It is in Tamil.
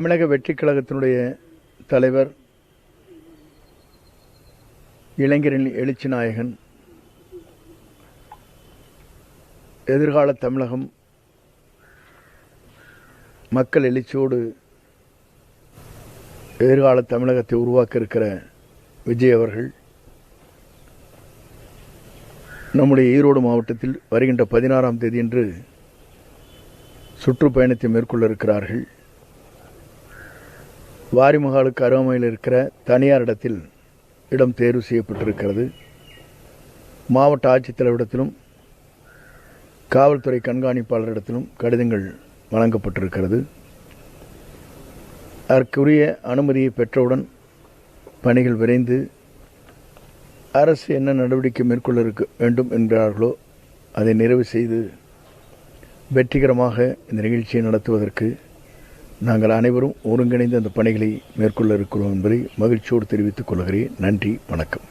தமிழக வெற்றி கழகத்தினுடைய தலைவர், இளைஞரின் எழுச்சி நாயகன், எதிர்கால தமிழகம் மக்கள் எழுச்சியோடு எதிர்கால தமிழகத்தை உருவாக்க இருக்கிற விஜய் அவர்கள் நம்முடைய ஈரோடு மாவட்டத்தில் வருகின்ற 16ஆம் தேதியன்று சுற்றுப்பயணத்தை மேற்கொள்ள இருக்கிறார்கள். வாரிமகாலுக்கு அருகாமையில் இருக்கிற தனியார் இடத்தில் இடம் தேர்வு செய்யப்பட்டிருக்கிறது. மாவட்ட ஆட்சித்தலைவரிடத்திலும் காவல்துறை கண்காணிப்பாளரிடத்திலும் கடிதங்கள் வழங்கப்பட்டிருக்கிறது. அதற்குரிய அனுமதியை பெற்றவுடன் பணிகள் விரைந்து அரசு என்ன நடவடிக்கை மேற்கொள்ள வேண்டும் என்கிறார்களோ அதை நிறைவு செய்து வெற்றிகரமாக இந்த நிகழ்ச்சியை நடத்துவதற்கு நாங்கள் அனைவரும் ஒருங்கிணைந்து அந்த பணிகளை மேற்கொள்ள இருக்கிறோம் என்பதை மகிழ்ச்சியோடு தெரிவித்துக் கொள்கிறேன். நன்றி, வணக்கம்.